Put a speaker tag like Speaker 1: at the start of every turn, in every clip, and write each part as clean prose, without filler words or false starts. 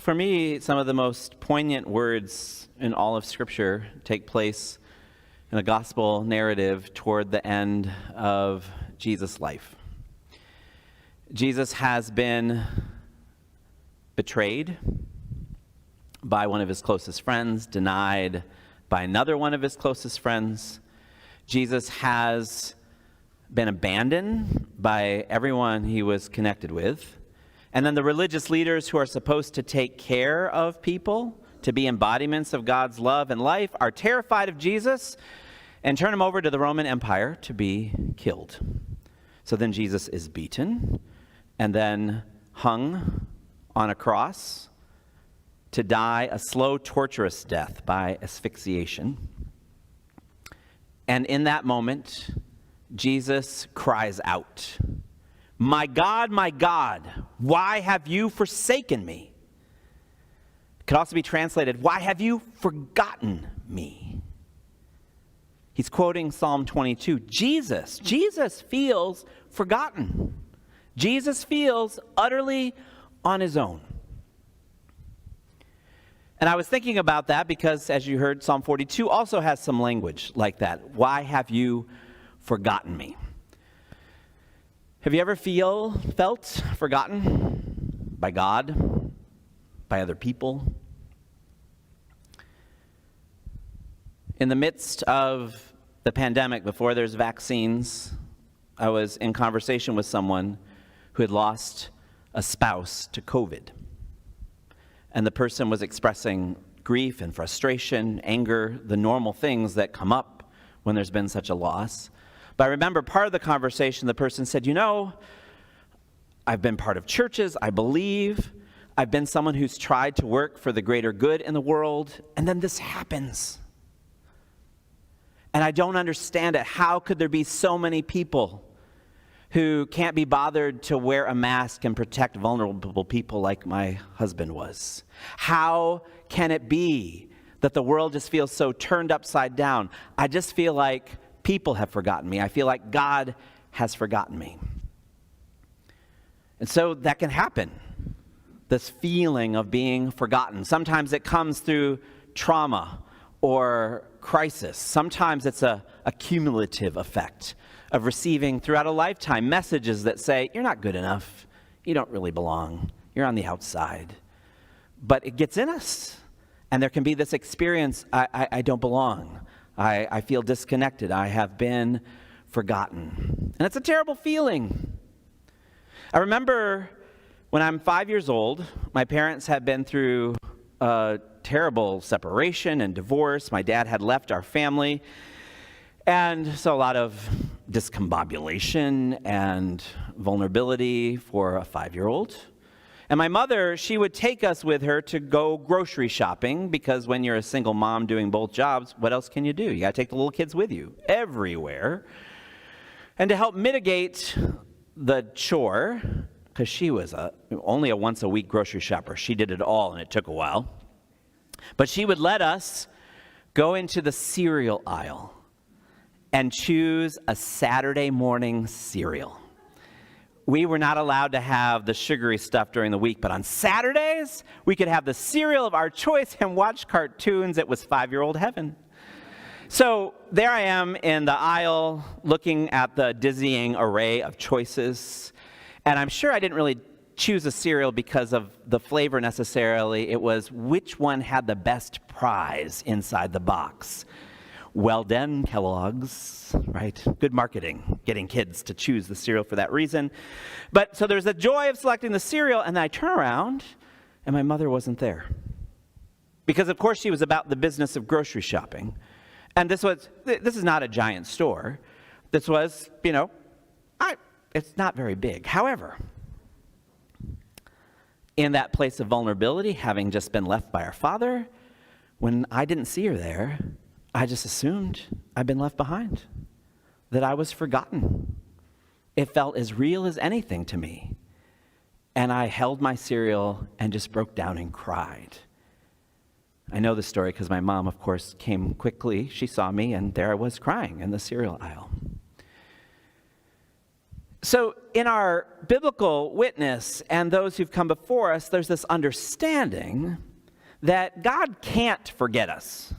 Speaker 1: For me, some of the most poignant words in all of Scripture take place in the gospel narrative toward the end of Jesus' life. Jesus has been betrayed by one of his closest friends, denied by another one of his closest friends. Jesus has been abandoned by everyone he was connected with. And then the religious leaders who are supposed to take care of people, to be embodiments of God's love and life, are terrified of Jesus and turn him over to the Roman Empire to be killed. So then Jesus is beaten and then hung on a cross to die a slow, torturous death by asphyxiation. And in that moment, Jesus cries out, my God, why have you forsaken me?" It could also be translated, "Why have you forgotten me?" He's quoting Psalm 22. Jesus feels forgotten. Jesus feels utterly on his own. And I was thinking about that because, as you heard, Psalm 42 also has some language like that. Why have you forgotten me? Have you ever felt forgotten by God, by other people? In the midst of the pandemic, before there's vaccines, I was in conversation with someone who had lost a spouse to COVID. And the person was expressing grief and frustration, anger, the normal things that come up when there's been such a loss. But I remember part of the conversation, the person said, I've been part of churches, I believe. I've been someone who's tried to work for the greater good in the world, and then this happens. And I don't understand it. How could there be so many people who can't be bothered to wear a mask and protect vulnerable people like my husband was? How can it be that the world just feels so turned upside down? I just feel like people have forgotten me. I feel like God has forgotten me. And so that can happen, this feeling of being forgotten. Sometimes it comes through trauma or crisis. Sometimes it's a cumulative effect of receiving throughout a lifetime messages that say, you're not good enough, you don't really belong, you're on the outside. But it gets in us, and there can be this experience, I don't belong. I feel disconnected. I have been forgotten. And it's a terrible feeling. I remember when I'm 5 years old, my parents had been through a terrible separation and divorce. My dad had left our family. And so a lot of discombobulation and vulnerability for a 5-year-old. And my mother, she would take us with her to go grocery shopping because when you're a single mom doing both jobs, what else can you do? You got to take the little kids with you everywhere. And to help mitigate the chore, because she was only a once-a-week grocery shopper. She did it all, and it took a while. But she would let us go into the cereal aisle and choose a Saturday morning cereal. We were not allowed to have the sugary stuff during the week, but on Saturdays, we could have the cereal of our choice and watch cartoons. It was 5-year-old heaven. So there I am in the aisle looking at the dizzying array of choices, and I'm sure I didn't really choose a cereal because of the flavor necessarily. It was which one had the best prize inside the box. Well done, Kellogg's, right? Good marketing, getting kids to choose the cereal for that reason. But so there's the joy of selecting the cereal, and then I turn around, and my mother wasn't there. Because, of course, she was about the business of grocery shopping. And this is not a giant store. This was, it's not very big. However, in that place of vulnerability, having just been left by our father, when I didn't see her there, I just assumed I'd been left behind, that I was forgotten. It felt as real as anything to me. And I held my cereal and just broke down and cried. I know the story because my mom, of course, came quickly. She saw me, and there I was crying in the cereal aisle. So in our biblical witness and those who've come before us, there's this understanding that God can't forget us.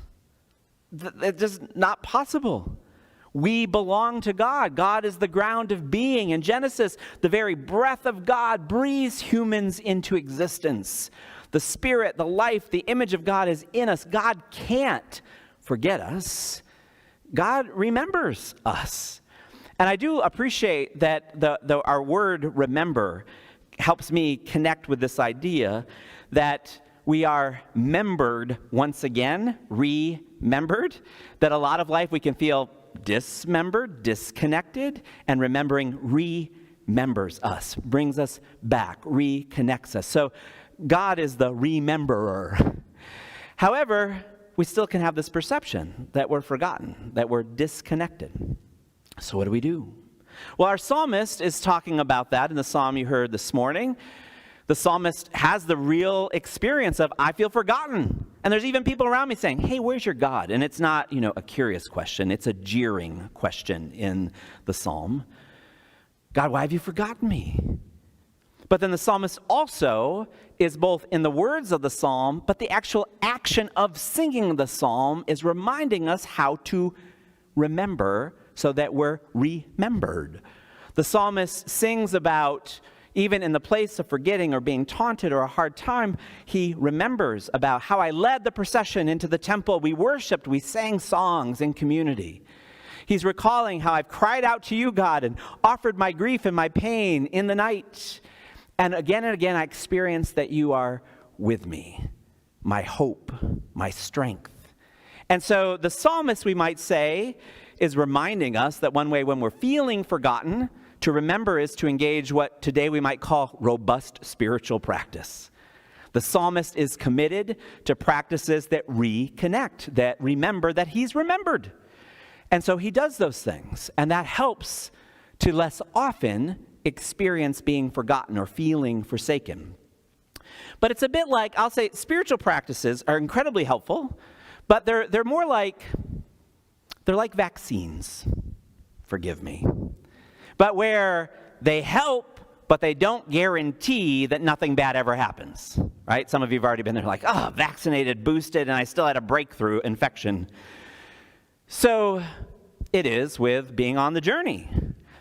Speaker 1: It's just not possible. We belong to God. God is the ground of being. In Genesis, the very breath of God breathes humans into existence. The Spirit, the life, the image of God is in us. God can't forget us. God remembers us. And I do appreciate that our word remember helps me connect with this idea that we are membered once again, remembered, that a lot of life we can feel dismembered, disconnected, and remembering remembers us, brings us back, reconnects us. So God is the rememberer. However, we still can have this perception that we're forgotten, that we're disconnected. So what do we do? Well, our psalmist is talking about that in the psalm you heard this morning. The psalmist has the real experience of, I feel forgotten. And there's even people around me saying, hey, where's your God? And it's not, a curious question. It's a jeering question in the psalm. God, why have you forgotten me? But then the psalmist also is both in the words of the psalm, but the actual action of singing the psalm is reminding us how to remember so that we're remembered. The psalmist sings about, even in the place of forgetting or being taunted or a hard time, he remembers about how I led the procession into the temple. We worshiped, we sang songs in community. He's recalling how I've cried out to you, God, and offered my grief and my pain in the night. And again, I experience that you are with me, my hope, my strength. And so the psalmist, we might say, is reminding us that one way when we're feeling forgotten, to remember is to engage what today we might call robust spiritual practice. The psalmist is committed to practices that reconnect, that remember that he's remembered. And so he does those things, and that helps to less often experience being forgotten or feeling forsaken. But it's a bit like, I'll say, spiritual practices are incredibly helpful, but they're more like, they're like vaccines, forgive me. But where they help, but they don't guarantee that nothing bad ever happens, right? Some of you have already been there like, vaccinated, boosted, and I still had a breakthrough infection. So it is with being on the journey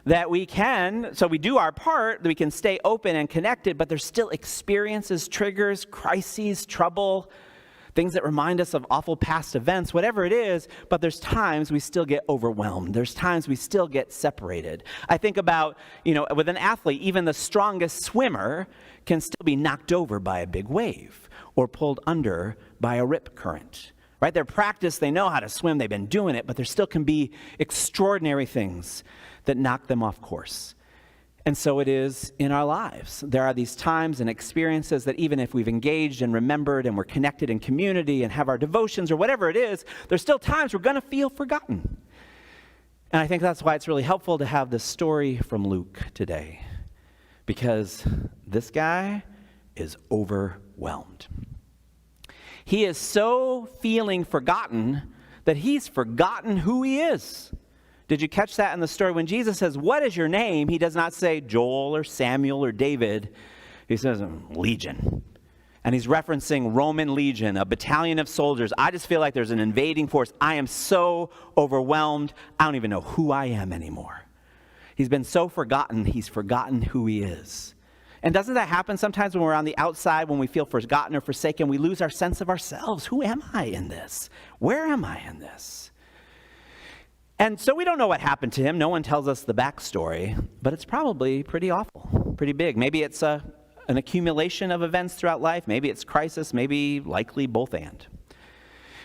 Speaker 1: that we do our part, that we can stay open and connected, but there's still experiences, triggers, crises, trouble, things that remind us of awful past events, whatever it is, but there's times we still get overwhelmed. There's times we still get separated. I think about, with an athlete, even the strongest swimmer can still be knocked over by a big wave or pulled under by a rip current, right? Their practice, they know how to swim, they've been doing it, but there still can be extraordinary things that knock them off course. And so it is in our lives. There are these times and experiences that even if we've engaged and remembered and we're connected in community and have our devotions or whatever it is, there's still times we're going to feel forgotten. And I think that's why it's really helpful to have this story from Luke today, because this guy is overwhelmed. He is so feeling forgotten that he's forgotten who he is. Did you catch that in the story? When Jesus says, what is your name? He does not say Joel or Samuel or David. He says Legion. And he's referencing Roman legion, a battalion of soldiers. I just feel like there's an invading force. I am so overwhelmed. I don't even know who I am anymore. He's been so forgotten, he's forgotten who he is. And doesn't that happen sometimes when we're on the outside, when we feel forgotten or forsaken, we lose our sense of ourselves. Who am I in this? Where am I in this? And so we don't know what happened to him. No one tells us the backstory, but it's probably pretty awful, pretty big. Maybe it's an accumulation of events throughout life. Maybe it's crisis, maybe likely both and.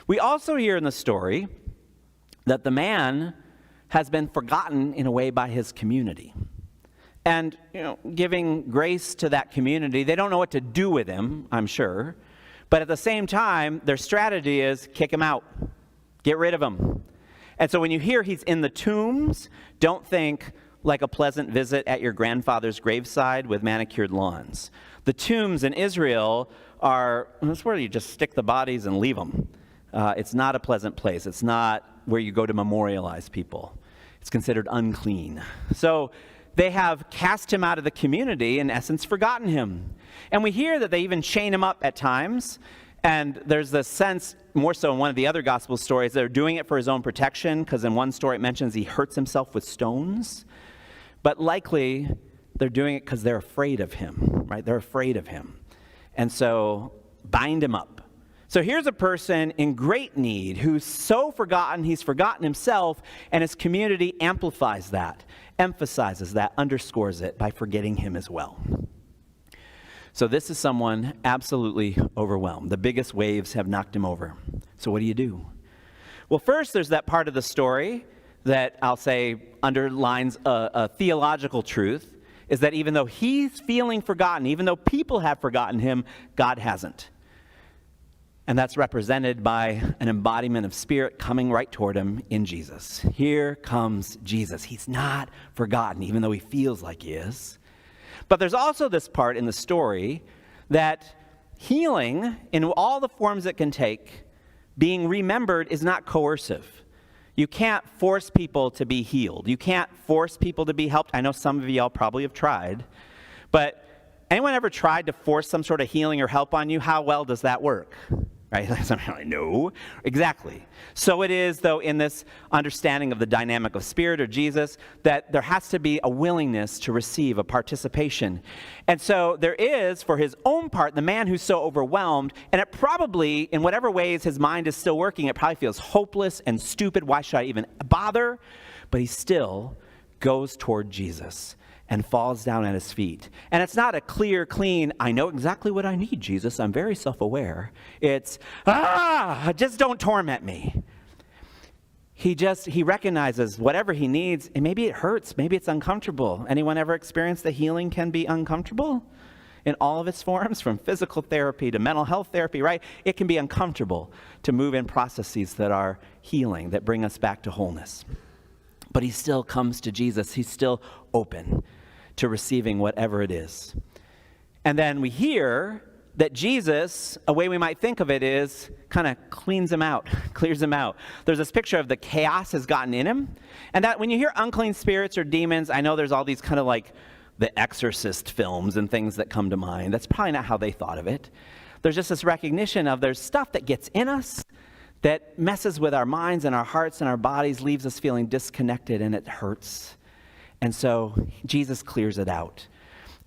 Speaker 1: We also hear in the story that the man has been forgotten in a way by his community. And, giving grace to that community, they don't know what to do with him, I'm sure. But at the same time, their strategy is kick him out, get rid of him. And so when you hear he's in the tombs, don't think like a pleasant visit at your grandfather's graveside with manicured lawns. The tombs in Israel that's where you just stick the bodies and leave them. It's not a pleasant place. It's not where you go to memorialize people. It's considered unclean. So they have cast him out of the community, in essence, forgotten him. And we hear that they even chain him up at times. And there's this sense, more so in one of the other gospel stories, they're doing it for his own protection, because in one story it mentions he hurts himself with stones. But likely, they're doing it because they're afraid of him, right? They're afraid of him. And so, bind him up. So here's a person in great need who's so forgotten, he's forgotten himself, and his community amplifies that, emphasizes that, underscores it by forgetting him as well. So this is someone absolutely overwhelmed. The biggest waves have knocked him over. So what do you do? Well, first, there's that part of the story that I'll say underlines a theological truth, is that even though he's feeling forgotten, even though people have forgotten him, God hasn't. And that's represented by an embodiment of Spirit coming right toward him in Jesus. Here comes Jesus. He's not forgotten, even though he feels like he is. But there's also this part in the story that healing, in all the forms it can take, being remembered is not coercive. You can't force people to be healed. You can't force people to be helped. I know some of y'all probably have tried. But anyone ever tried to force some sort of healing or help on you? How well does that work? Right? No, exactly. So it is, though, in this understanding of the dynamic of Spirit or Jesus, that there has to be a willingness to receive, a participation. And so there is, for his own part, the man who's so overwhelmed, and it probably, in whatever ways his mind is still working, it probably feels hopeless and stupid. Why should I even bother? But he still goes toward Jesus and falls down at his feet. And it's not a clear, clean, I know exactly what I need, Jesus. I'm very self-aware. It's, just don't torment me. He recognizes whatever he needs, and maybe it hurts, maybe it's uncomfortable. Anyone ever experienced that healing can be uncomfortable? In all of its forms, from physical therapy to mental health therapy, right? It can be uncomfortable to move in processes that are healing, that bring us back to wholeness. But he still comes to Jesus. He's still open to receiving whatever it is. And then we hear that Jesus, a way we might think of it is, kind of cleans him out, clears him out. There's this picture of the chaos has gotten in him. And that when you hear unclean spirits or demons, I know there's all these kind of like the Exorcist films and things that come to mind. That's probably not how they thought of it. There's just this recognition of there's stuff that gets in us that messes with our minds and our hearts and our bodies, leaves us feeling disconnected, and it hurts. And so Jesus clears it out.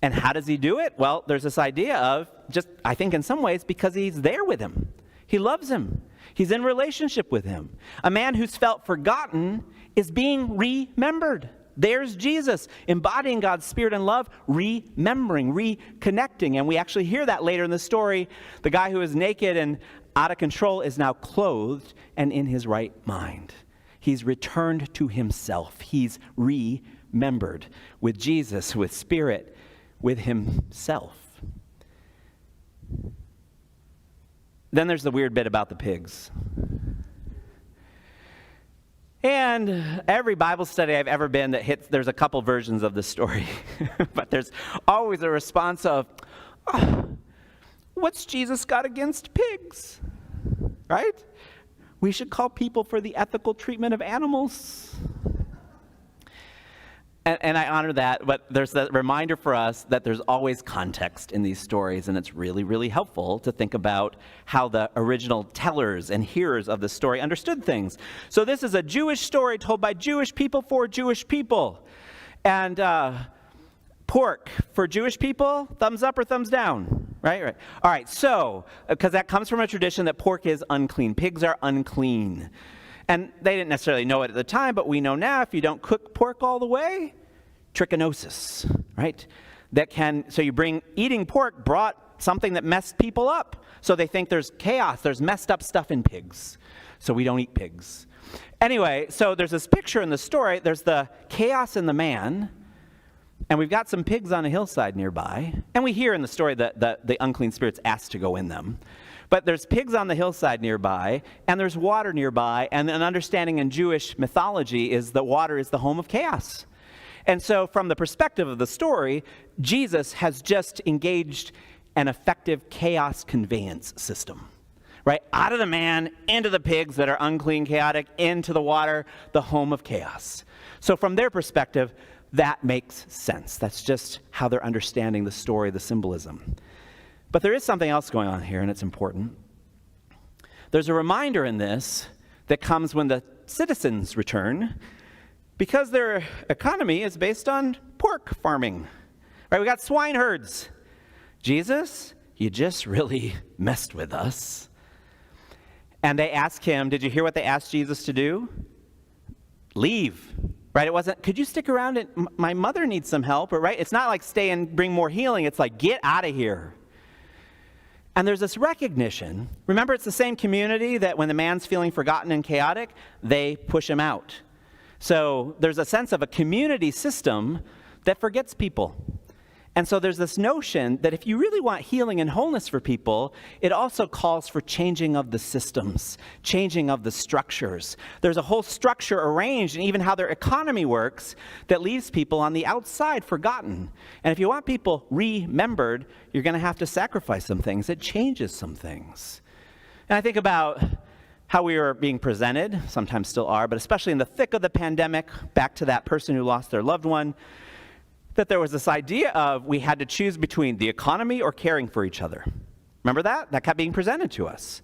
Speaker 1: And how does he do it? Well, there's this idea of just, I think in some ways, because he's there with him. He loves him. He's in relationship with him. A man who's felt forgotten is being remembered. There's Jesus embodying God's Spirit and love, remembering, reconnecting. And we actually hear that later in the story. The guy who is naked and out of control is now clothed and in his right mind. He's returned to himself. He's remembered with Jesus, with Spirit, with himself. Then there's the weird bit about the pigs. And every Bible study I've ever been that hits, there's a couple versions of the story. But there's always a response of, what's Jesus got against pigs? Right? We should call people for the ethical treatment of animals. And I honor that, but there's that reminder for us that there's always context in these stories, and it's really, really helpful to think about how the original tellers and hearers of the story understood things. So this is a Jewish story told by Jewish people for Jewish people. And pork for Jewish people, thumbs up or thumbs down? Right. All right, so, because that comes from a tradition that pork is unclean. Pigs are unclean. And they didn't necessarily know it at the time, but we know now if you don't cook pork all the way, trichinosis, right? So eating pork brought something that messed people up. So they think there's chaos, there's messed up stuff in pigs. So we don't eat pigs. Anyway, so there's this picture in the story. There's the chaos in the man, and we've got some pigs on a hillside nearby. And we hear in the story that the unclean spirits asked to go in them. But there's pigs on the hillside nearby, and there's water nearby, and an understanding in Jewish mythology is that water is the home of chaos. And so from the perspective of the story, Jesus has just engaged an effective chaos conveyance system, right? Out of the man, into the pigs that are unclean, chaotic, into the water, the home of chaos. So from their perspective, that makes sense. That's just how they're understanding the story, the symbolism. But there is something else going on here, and it's important. There's a reminder in this that comes when the citizens return, because their economy is based on pork farming. Right? We got swine herds. Jesus, you just really messed with us. And they ask him, did you hear what they asked Jesus to do? Leave. Right? It wasn't, could you stick around? My mother needs some help. Or, right? It's not like stay and bring more healing. It's like, get out of here. And there's this recognition. Remember, it's the same community that when the man's feeling forgotten and chaotic, they push him out. So there's a sense of a community system that forgets people. And so there's this notion that if you really want healing and wholeness for people, it also calls for changing of the systems, changing of the structures. There's a whole structure arranged, and even how their economy works, that leaves people on the outside forgotten. And if you want people remembered, you're going to have to sacrifice some things. It changes some things. And I think about how we were being presented, sometimes still are, but especially in the thick of the pandemic, back to that person who lost their loved one, that there was this idea of we had to choose between the economy or caring for each other. Remember that? That kept being presented to us.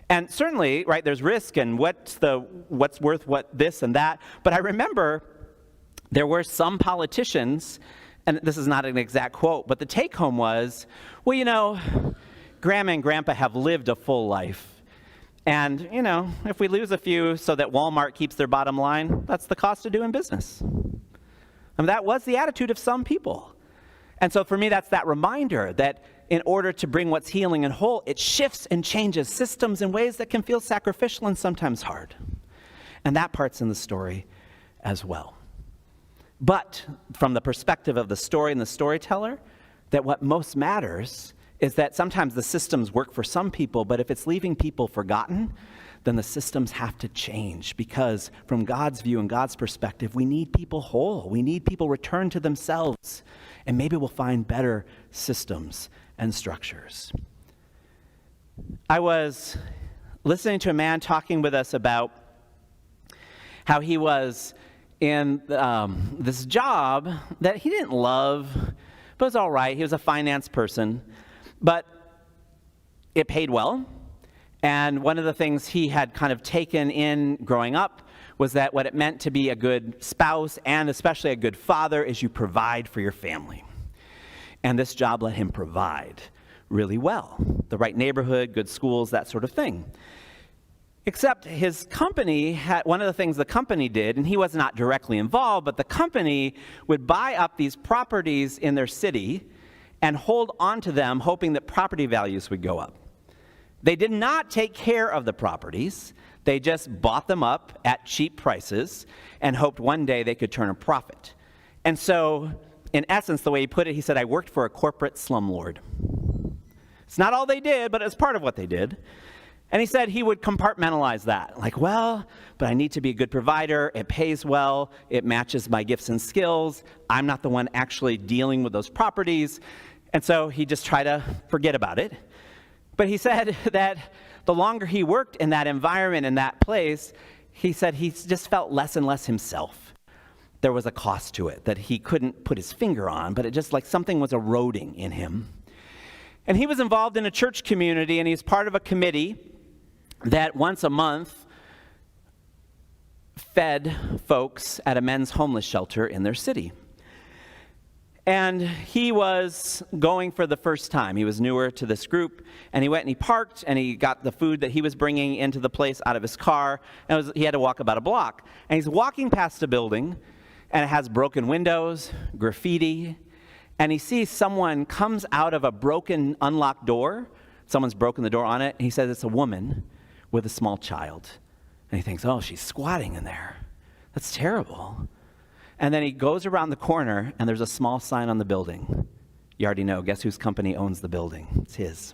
Speaker 1: And certainly, right, there's risk and what's worth what this and that. But I remember there were some politicians, and this is not an exact quote, but the take home was, well, you know, Grandma and Grandpa have lived a full life. And, you know, if we lose a few so that Walmart keeps their bottom line, that's the cost of doing business. And that was the attitude of some people. And so for me, that's that reminder that in order to bring what's healing and whole, it shifts and changes systems in ways that can feel sacrificial and sometimes hard. And that part's in the story as well. But from the perspective of the story and the storyteller, that what most matters is that sometimes the systems work for some people, but if it's leaving people forgotten, then the systems have to change, because from God's view and God's perspective, we need people whole. We need people returned to themselves, and maybe we'll find better systems and structures. I was listening to a man talking with us about how he was in this job that he didn't love, but it was all right. He was a finance person, but it paid well. And one of the things he had kind of taken in growing up was that what it meant to be a good spouse and especially a good father is you provide for your family. And this job let him provide really well. The right neighborhood, good schools, that sort of thing. Except his company had, one of the things the company did, and he was not directly involved, but the company would buy up these properties in their city and hold onto them, hoping that property values would go up. They did not take care of the properties. They just bought them up at cheap prices and hoped one day they could turn a profit. And so, in essence, the way he put it, he said, I worked for a corporate slumlord. It's not all they did, but it's part of what they did. And he said he would compartmentalize that. Like, well, but I need to be a good provider. It pays well. It matches my gifts and skills. I'm not the one actually dealing with those properties. And so he just tried to forget about it. But he said that the longer he worked in that environment, in that place, he said he just felt less and less himself. There was a cost to it that he couldn't put his finger on, but it just like something was eroding in him. And he was involved in a church community, and he's part of a committee that once a month fed folks at a men's homeless shelter in their city. And he was going for the first time. He was newer to this group, and he went and he parked, and he got the food that he was bringing into the place out of his car, and he had to walk about a block. And he's walking past a building, and it has broken windows, graffiti, and he sees someone comes out of a broken, unlocked door. Someone's broken the door on it, and he says it's a woman with a small child. And he thinks, oh, she's squatting in there. That's terrible. And then he goes around the corner, and there's a small sign on the building. You already know. Guess whose company owns the building? It's his.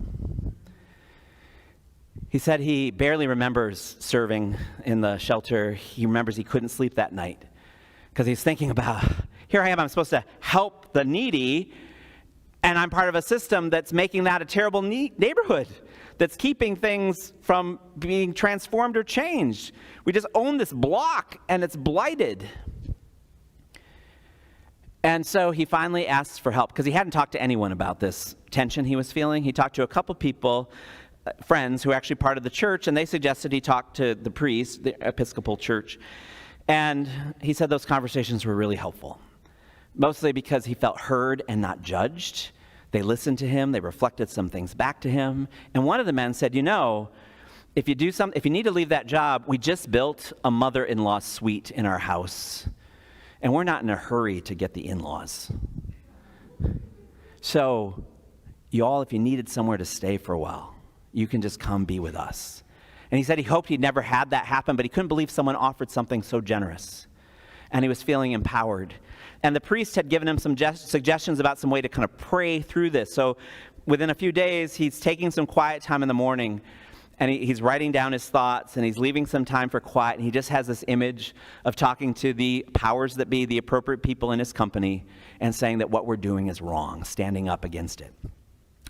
Speaker 1: He said he barely remembers serving in the shelter. He remembers he couldn't sleep that night because he's thinking about, here I am, I'm supposed to help the needy, and I'm part of a system that's making that a terrible neighborhood, that's keeping things from being transformed or changed. We just own this block, and it's blighted. And so he finally asks for help because he hadn't talked to anyone about this tension he was feeling. He talked to a couple people, friends who were actually part of the church, and they suggested he talk to the priest, the Episcopal Church. And he said those conversations were really helpful, mostly because he felt heard and not judged. They listened to him. They reflected some things back to him. And one of the men said, if you need to leave that job, we just built a mother-in-law suite in our house. And we're not in a hurry to get the in-laws. So, y'all, if you needed somewhere to stay for a while, you can just come be with us. And he said he hoped he'd never had that happen, but he couldn't believe someone offered something so generous. And he was feeling empowered. And the priest had given him some suggestions about some way to kind of pray through this. So within a few days, he's taking some quiet time in the morning, and he's writing down his thoughts, and he's leaving some time for quiet, and he just has this image of talking to the powers that be, the appropriate people in his company, and saying that what we're doing is wrong, standing up against it.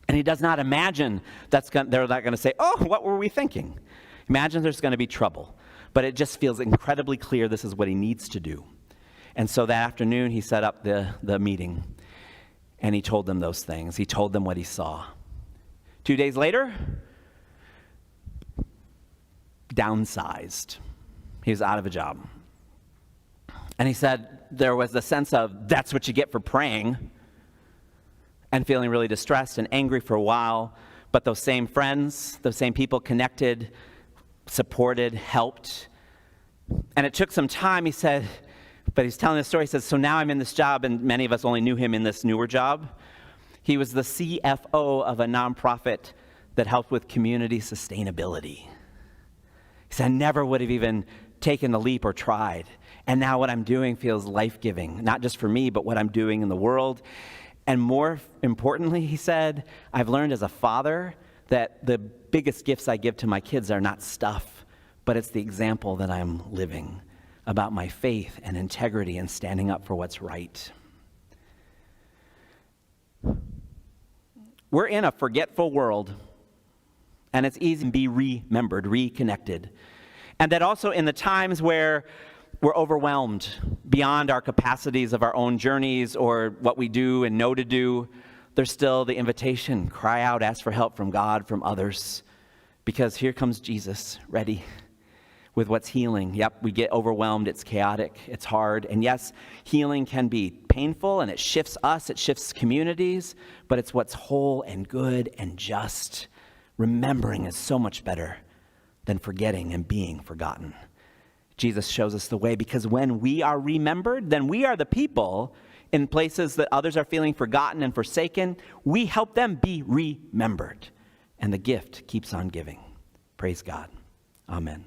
Speaker 1: And he does not imagine they're not going to say, oh, what were we thinking? Imagine there's going to be trouble. But it just feels incredibly clear this is what he needs to do. And so that afternoon, he set up the meeting, and he told them those things. He told them what he saw. 2 days later, downsized. He was out of a job. And he said there was the sense of, that's what you get for praying, and feeling really distressed and angry for a while. But those same friends, those same people connected, supported, helped. And it took some time, he said, but he's telling the story. He says, so now I'm in this job, and many of us only knew him in this newer job. He was the CFO of a nonprofit that helped with community sustainability. He said, I never would have even taken the leap or tried. And now what I'm doing feels life-giving, not just for me, but what I'm doing in the world. And more importantly, he said, I've learned as a father that the biggest gifts I give to my kids are not stuff, but it's the example that I'm living about my faith and integrity and standing up for what's right. We're in a forgetful world, and it's easy to be remembered, reconnected. And that also in the times where we're overwhelmed beyond our capacities of our own journeys or what we do and know to do, there's still the invitation, cry out, ask for help from God, from others, because here comes Jesus, ready with what's healing. Yep, we get overwhelmed, it's chaotic, it's hard, and yes, healing can be painful, and it shifts us, it shifts communities, but it's what's whole and good and just. Remembering is so much better than forgetting and being forgotten. Jesus shows us the way, because when we are remembered, then we are the people in places that others are feeling forgotten and forsaken. We help them be remembered, and the gift keeps on giving. Praise God. Amen.